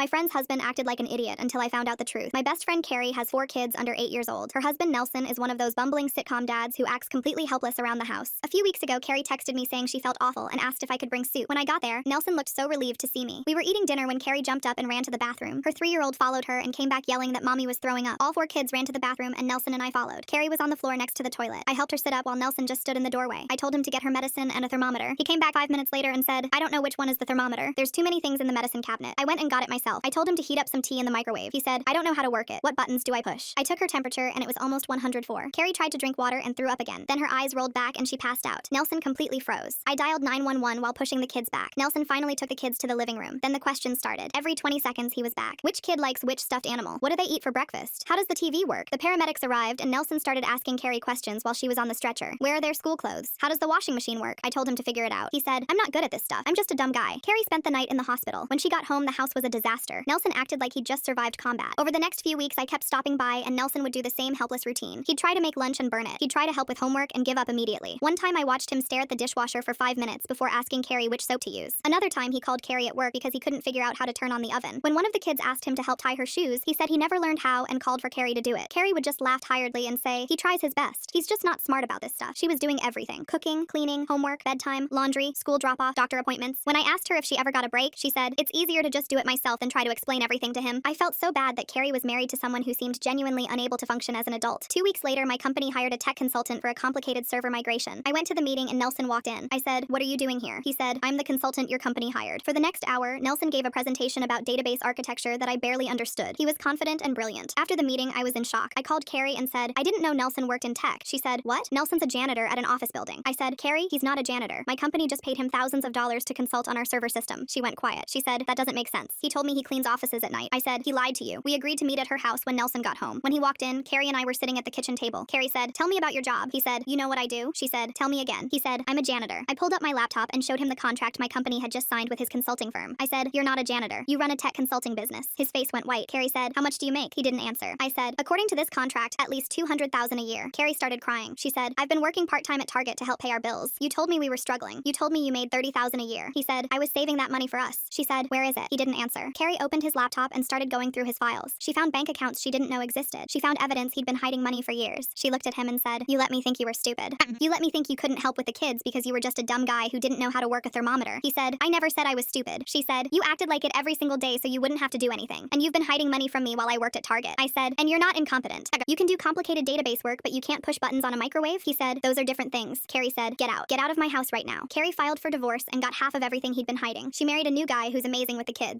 My friend's husband acted like an idiot until I found out the truth. My best friend Carrie has 4 kids under 8 years old. Her husband Nelson is one of those bumbling sitcom dads who acts completely helpless around the house. A few weeks ago, Carrie texted me saying she felt awful and asked if I could bring soup. When I got there, Nelson looked so relieved to see me. We were eating dinner when Carrie jumped up and ran to the bathroom. Her 3-year-old followed her and came back yelling that mommy was throwing up. All 4 kids ran to the bathroom and Nelson and I followed. Carrie was on the floor next to the toilet. I helped her sit up while Nelson just stood in the doorway. I told him to get her medicine and a thermometer. He came back 5 minutes later and said, "I don't know which one is the thermometer. There's too many things in the medicine cabinet." I went and got it myself. I told him to heat up some tea in the microwave. He said, "I don't know how to work it. What buttons do I push?" I took her temperature and it was almost 104. Carrie tried to drink water and threw up again. Then her eyes rolled back and she passed out. Nelson completely froze. I dialed 911 while pushing the kids back. Nelson finally took the kids to the living room. Then the questions started. Every 20 seconds he was back. Which kid likes which stuffed animal? What do they eat for breakfast? How does the TV work? The paramedics arrived and Nelson started asking Carrie questions while she was on the stretcher. Where are their school clothes? How does the washing machine work? I told him to figure it out. He said, "I'm not good at this stuff. I'm just a dumb guy." Carrie spent the night in the hospital. When she got home, the house was a disaster. Nelson acted like he'd just survived combat. Over the next few weeks, I kept stopping by and Nelson would do the same helpless routine. He'd try to make lunch and burn it. He'd try to help with homework and give up immediately. One time I watched him stare at the dishwasher for 5 minutes before asking Carrie which soap to use. Another time he called Carrie at work because he couldn't figure out how to turn on the oven. When one of the kids asked him to help tie her shoes, he said he never learned how and called for Carrie to do it. Carrie would just laugh tiredly and say, "He tries his best. He's just not smart about this stuff." She was doing everything. Cooking, cleaning, homework, bedtime, laundry, school drop-off, doctor appointments. When I asked her if she ever got a break, she said, "It's easier to just do it myself than try to explain everything to him." I felt so bad that Carrie was married to someone who seemed genuinely unable to function as an adult. 2 weeks later, my company hired a tech consultant for a complicated server migration. I went to the meeting and Nelson walked in. I said, "What are you doing here?" He said, "I'm the consultant your company hired." For the next hour, Nelson gave a presentation about database architecture that I barely understood. He was confident and brilliant. After the meeting, I was in shock. I called Carrie and said, "I didn't know Nelson worked in tech." She said, "What? Nelson's a janitor at an office building." I said, "Carrie, he's not a janitor. My company just paid him thousands of dollars to consult on our server system." She went quiet. She said, "That doesn't make sense. He told me he cleans offices at night." I said, "He lied to you." We agreed to meet at her house when Nelson got home. When he walked in, Carrie and I were sitting at the kitchen table. Carrie said, "Tell me about your job." He said, "You know what I do?" She said, "Tell me again." He said, "I'm a janitor." I pulled up my laptop and showed him the contract my company had just signed with his consulting firm. I said, "You're not a janitor. You run a tech consulting business." His face went white. Carrie said, "How much do you make?" He didn't answer. I said, "According to this contract, at least $200,000 a year." Carrie started crying. She said, "I've been working part-time at Target to help pay our bills. You told me we were struggling. You told me you made $30,000 a year." He said, "I was saving that money for us." She said, "Where is it?" He didn't answer. Carrie opened his laptop and started going through his files. She found bank accounts she didn't know existed. She found evidence he'd been hiding money for years. She looked at him and said, "You let me think you were stupid. You let me think you couldn't help with the kids because you were just a dumb guy who didn't know how to work a thermometer." He said, "I never said I was stupid." She said, "You acted like it every single day so you wouldn't have to do anything. And you've been hiding money from me while I worked at Target." I said, "And you're not incompetent. You can do complicated database work, but you can't push buttons on a microwave." He said, "Those are different things." Carrie said, "Get out. Get out of my house right now." Carrie filed for divorce and got half of everything he'd been hiding. She married a new guy who's amazing with the kids.